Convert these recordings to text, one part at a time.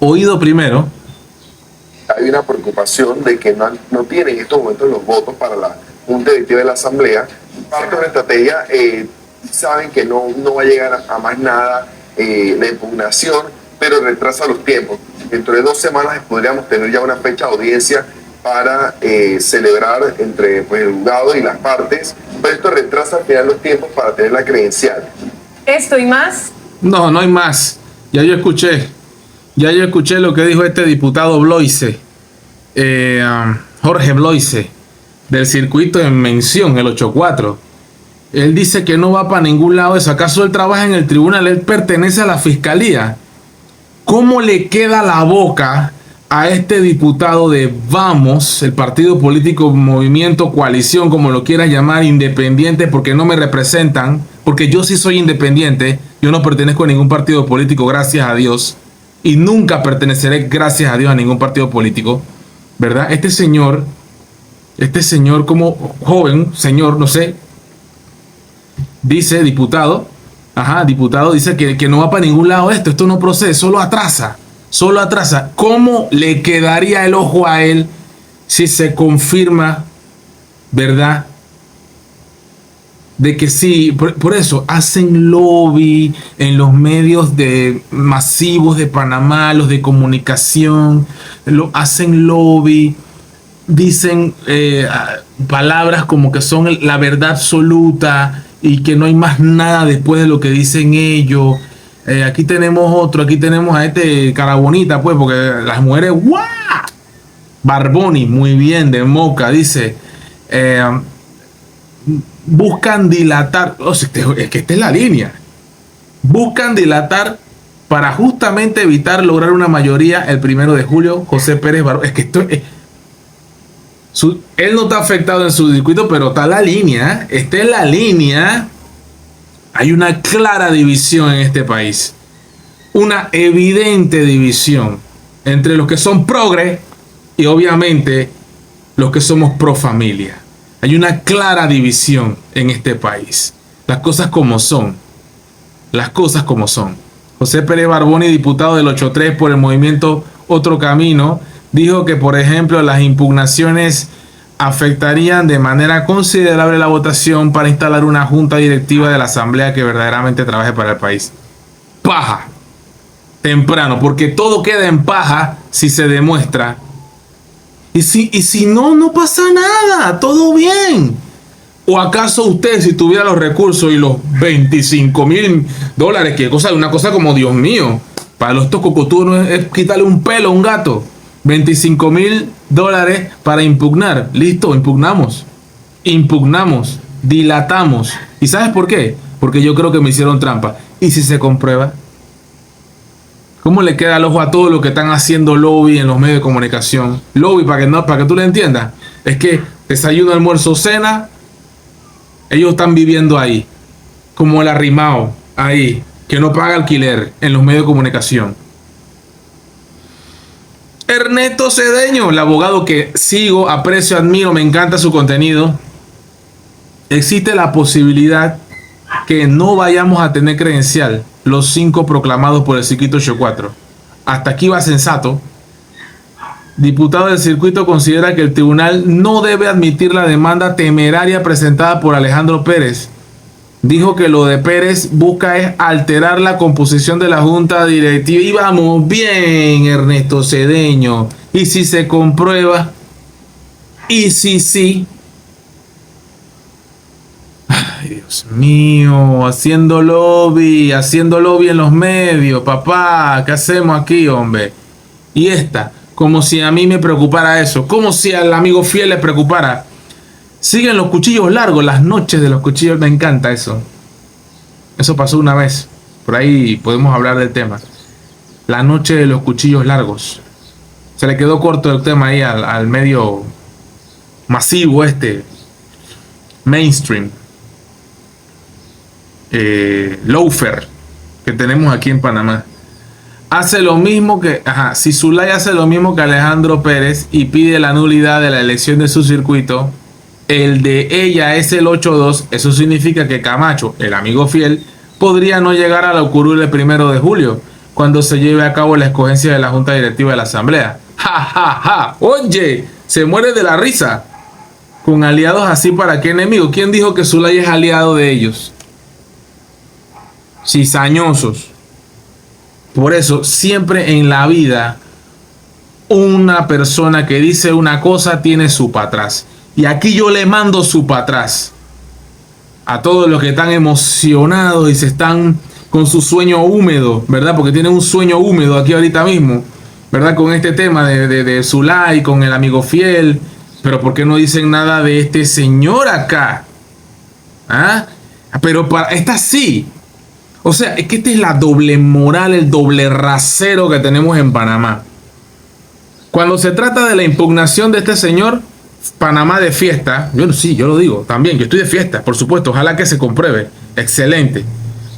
oído primero. Hay una preocupación de que no tienen en estos momentos los votos para la Junta Directiva de la Asamblea. Parte de una estrategia, saben que no va a llegar a más nada la impugnación, pero retrasa los tiempos. Dentro de 2 semanas podríamos tener ya una fecha de audiencia para celebrar entre el juzgado y las partes, pero esto retrasa al final los tiempos para tener la credencial. ¿Esto y más? No, no hay más. Ya yo escuché lo que dijo este diputado Bloise, Jorge Bloise, del circuito en mención, el 84. Él dice que no va para ningún lado de eso. ¿Acaso él trabaja en el tribunal? Él pertenece a la fiscalía. ¿Cómo le queda la boca a este diputado de Vamos, el partido político, movimiento, coalición, como lo quieras llamar, independiente, porque no me representan? Porque yo sí soy independiente. Yo no pertenezco a ningún partido político, gracias a Dios. Y nunca perteneceré, gracias a Dios, a ningún partido político. ¿Verdad? Este señor como joven, señor, no sé, dice, diputado, dice que no va para ningún lado esto no procede, solo atrasa. ¿Cómo le quedaría el ojo a él si se confirma, verdad? De que sí, por eso hacen lobby en los medios masivos de Panamá, los de comunicación, hacen lobby, dicen palabras como que son la verdad absoluta y que no hay más nada después de lo que dicen ellos. Aquí tenemos a este cara bonita, pues, porque las mujeres, ¡guau! Barboni, muy bien, de Moca, dice, buscan dilatar, es que esta es la línea, buscan dilatar para justamente evitar lograr una mayoría el 1 de julio, José Pérez Barboni. Es que él no está afectado en su circuito, pero está la línea, esta es la línea. Hay una clara división en este país, una evidente división entre los que son progre y obviamente los que somos pro familia. Hay una clara división en este país. Las cosas como son. José Pérez Barboni, diputado del 83 por el movimiento Otro Camino, dijo que, por ejemplo, las impugnaciones afectarían de manera considerable la votación para instalar una junta directiva de la Asamblea que verdaderamente trabaje para el país. Paja. Temprano, porque todo queda en paja si se demuestra. Y si no pasa nada, todo bien. ¿O acaso usted, si tuviera los recursos y los $25,000, que una cosa como, Dios mío, para los cocotudos es quitarle un pelo a un gato? $25,000 para impugnar. Listo, impugnamos, dilatamos. ¿Y sabes por qué? Porque yo creo que me hicieron trampa. ¿Y si se comprueba? ¿Cómo le queda el ojo a todo lo que están haciendo lobby en los medios de comunicación? Lobby, para que tú le entiendas, es que desayuno, almuerzo, cena, ellos están viviendo ahí, como el arrimao ahí, que no paga alquiler en los medios de comunicación. Ernesto Cedeño, el abogado que sigo, aprecio, admiro, me encanta su contenido. Existe la posibilidad que no vayamos a tener credencial los 5 proclamados por el circuito 84. Hasta aquí va sensato. Diputado del circuito considera que el tribunal no debe admitir la demanda temeraria presentada por Alejandro Pérez. Dijo que lo de Pérez busca es alterar la composición de la junta directiva. Y vamos bien, Ernesto Cedeño. ¿Y si se comprueba? ¿Y si sí? Ay, Dios mío, haciendo lobby en los medios, papá. ¿Qué hacemos aquí, hombre? Y como si a mí me preocupara eso. Como si al amigo fiel le preocupara. Siguen los cuchillos largos, las noches de los cuchillos, me encanta eso. Eso pasó una vez, por ahí podemos hablar del tema. La noche de los cuchillos largos. Se le quedó corto el tema ahí al medio masivo mainstream. Loafer, que tenemos aquí en Panamá. Hace lo mismo que, si Zulay hace lo mismo que Alejandro Pérez y pide la nulidad de la elección de su circuito, el de ella es el 8-2, eso significa que Camacho, el amigo fiel, podría no llegar a la curul el 1 de julio. cuando se lleve a cabo la escogencia de la Junta Directiva de la Asamblea. ¡Ja, ja, ja! Oye, se muere de la risa. Con aliados así, ¿para qué enemigo? ¿Quién dijo que Zulay es aliado de ellos? Cizañosos. Por eso, siempre en la vida, una persona que dice una cosa tiene su para atrás. Y aquí yo le mando su para atrás a todos los que están emocionados y se están con su sueño húmedo, ¿verdad? Porque tienen un sueño húmedo aquí ahorita mismo, ¿verdad? Con este tema de Zulay, con el amigo fiel. Pero ¿por qué no dicen nada de este señor acá? ¿Ah? Pero para esta sí. O sea, es que esta es la doble moral, el doble rasero que tenemos en Panamá. Cuando se trata de la impugnación de este señor, Panamá de fiesta. Yo sí, yo lo digo también. Yo estoy de fiesta, por supuesto. Ojalá que se compruebe. Excelente.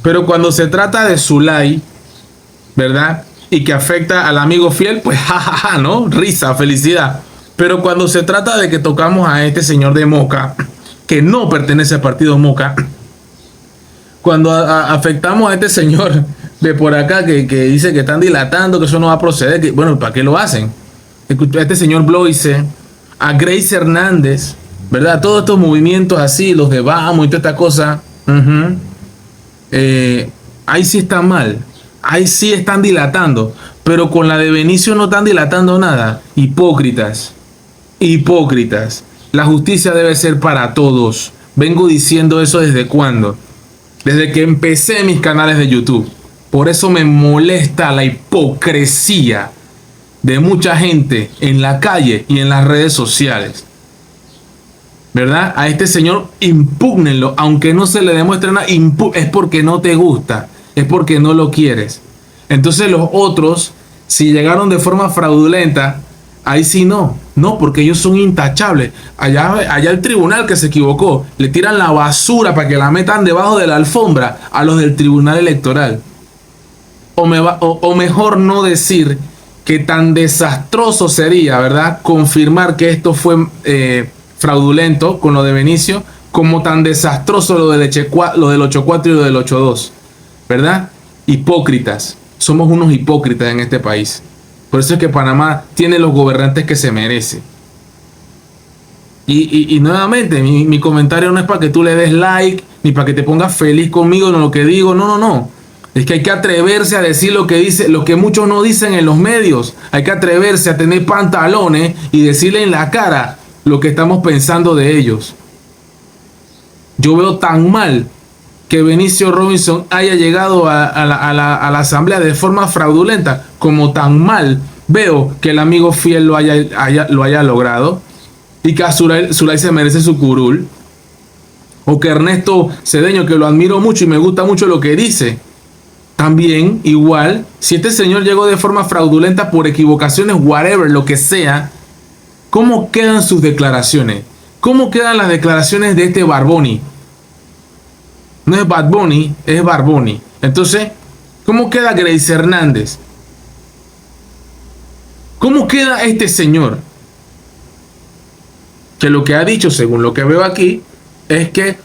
Pero cuando se trata de Zulay, ¿verdad? Y que afecta al amigo fiel, pues jajaja, ¿no? Risa, felicidad. Pero cuando se trata de que tocamos a este señor de Moca, que no pertenece al partido Moca, cuando afectamos a este señor de por acá que dice que están dilatando, que eso no va a proceder, que, bueno, ¿para qué lo hacen? A este señor Bloise, a Grace Hernández, ¿verdad? Todos estos movimientos así, los de Vamos y toda esta cosa, ahí sí está mal, ahí sí están dilatando, pero con la de Benicio no están dilatando nada. Hipócritas, hipócritas. La justicia debe ser para todos. Vengo diciendo eso desde cuándo. Desde que empecé mis canales de YouTube. Por eso me molesta la hipocresía de mucha gente en la calle y en las redes sociales. ¿Verdad? A este señor impúgnenlo, aunque no se le demuestre nada, es porque no te gusta, es porque no lo quieres. Entonces los otros, si llegaron de forma fraudulenta, ahí sí no, porque ellos son intachables. Allá el tribunal que se equivocó, le tiran la basura para que la metan debajo de la alfombra a los del tribunal electoral. O mejor no decir que tan desastroso sería, ¿verdad? Confirmar que esto fue fraudulento con lo de Benicio, como tan desastroso lo del 8-4 y lo del 8-2, ¿verdad? Hipócritas. Somos unos hipócritas en este país. Por eso es que Panamá tiene los gobernantes que se merece. Y nuevamente, mi comentario no es para que tú le des like, ni para que te pongas feliz conmigo en lo que digo. No. Es que hay que atreverse a decir lo que dice, lo que muchos no dicen en los medios. Hay que atreverse a tener pantalones y decirle en la cara lo que estamos pensando de ellos. Yo veo tan mal que Benicio Robinson haya llegado a la asamblea de forma fraudulenta, como tan mal veo que el amigo fiel lo haya logrado, y que a Zulay se merece su curul, o que Ernesto Cedeño, que lo admiro mucho y me gusta mucho lo que dice, también igual, si este señor llegó de forma fraudulenta por equivocaciones, whatever, lo que sea, ¿cómo quedan sus declaraciones? ¿Cómo quedan las declaraciones de este Barboni? No es Bad Bunny, es Barboni. Entonces, ¿cómo queda Grace Hernández? ¿Cómo queda este señor? Que lo que ha dicho, según lo que veo aquí, es que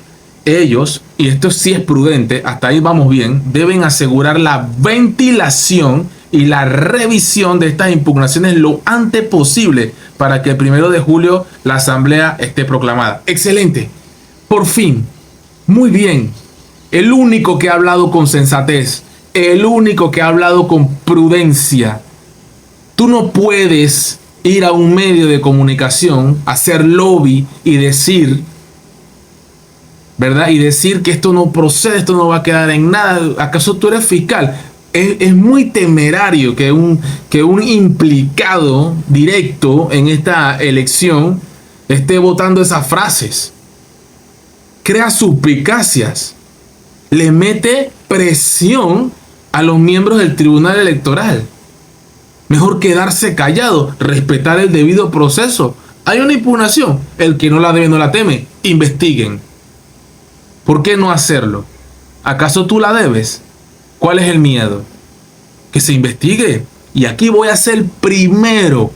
ellos, y esto sí es prudente, hasta ahí vamos bien, deben asegurar la ventilación y la revisión de estas impugnaciones lo antes posible para que el 1 de julio la asamblea esté proclamada. Excelente. Por fin. Muy bien. El único que ha hablado con sensatez, el único que ha hablado con prudencia. Tú no puedes ir a un medio de comunicación, hacer lobby y decir, ¿verdad? Y decir que esto no procede, esto no va a quedar en nada. ¿Acaso tú eres fiscal? Es muy temerario que un implicado directo en esta elección esté votando esas frases. Crea suspicacias. Le mete presión a los miembros del tribunal electoral. Mejor quedarse callado, respetar el debido proceso. Hay una impugnación. El que no la debe no la teme. Investiguen. ¿Por qué no hacerlo? ¿Acaso tú la debes? ¿Cuál es el miedo? Que se investigue. Y aquí voy a ser primero.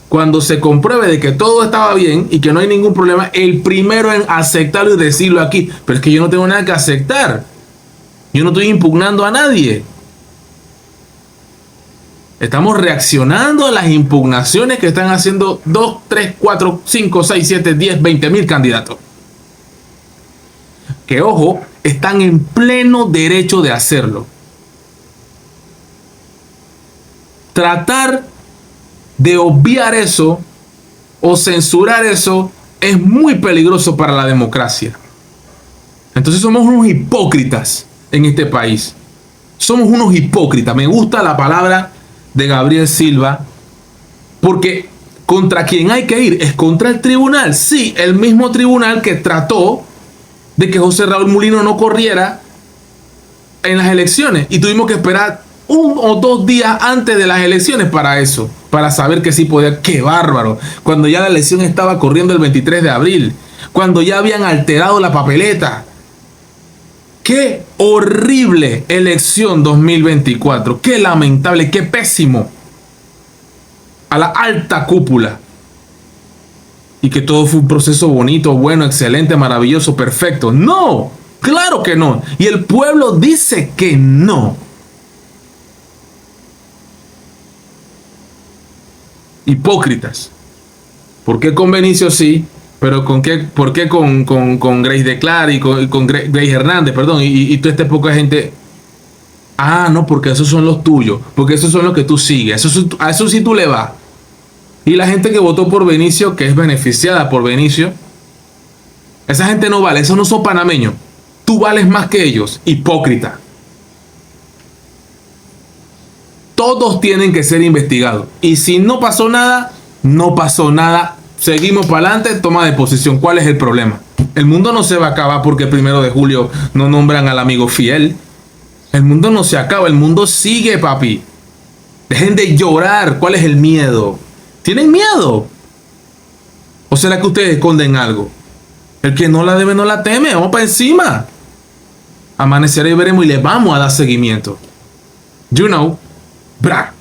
Cuando se compruebe de que todo estaba bien y que no hay ningún problema, el primero en aceptarlo y decirlo aquí. Pero es que yo no tengo nada que aceptar. Yo no estoy impugnando a nadie. Estamos reaccionando a las impugnaciones que están haciendo 2, 3, 4, 5, 6, 7, 10, 20 mil candidatos. Que ojo, están en pleno derecho de hacerlo. Tratar de obviar eso o censurar eso es muy peligroso para la democracia. Entonces somos unos hipócritas en este país. Somos unos hipócritas. Me gusta la palabra de Gabriel Silva, porque contra quien hay que ir es contra el tribunal. Sí, el mismo tribunal que trató de que José Raúl Mulino no corriera en las elecciones y tuvimos que esperar 1 o 2 días antes de las elecciones para eso, para saber que sí podía. ¡Qué bárbaro! Cuando ya la elección estaba corriendo el 23 de abril, cuando ya habían alterado la papeleta. ¡Qué horrible elección 2024! ¡Qué lamentable! ¡Qué pésimo! A la alta cúpula. Y que todo fue un proceso bonito, bueno, excelente, maravilloso, perfecto. ¡No! ¡Claro que no! Y el pueblo dice que no. Hipócritas. ¿Por qué con Benicio sí? Pero ¿por qué con Grace Declar y con Grace Hernández, perdón, y toda esta poca gente? Ah, no, porque esos son los tuyos, porque esos son los que tú sigues, a eso sí tú le vas. Y la gente que votó por Benicio, que es beneficiada por Benicio, esa gente no vale, esos no son panameños. Tú vales más que ellos, hipócrita. Todos tienen que ser investigados. Y si no pasó nada, no pasó nada. Seguimos para adelante, toma de posición. ¿Cuál es el problema? El mundo no se va a acabar porque el 1 de julio no nombran al amigo fiel. El mundo no se acaba, el mundo sigue, papi. Dejen de llorar. ¿Cuál es el miedo? ¿Tienen miedo? ¿O será que ustedes esconden algo? El que no la debe no la teme. Vamos para encima. Amanecerá y veremos y le vamos a dar seguimiento. You know. Bra.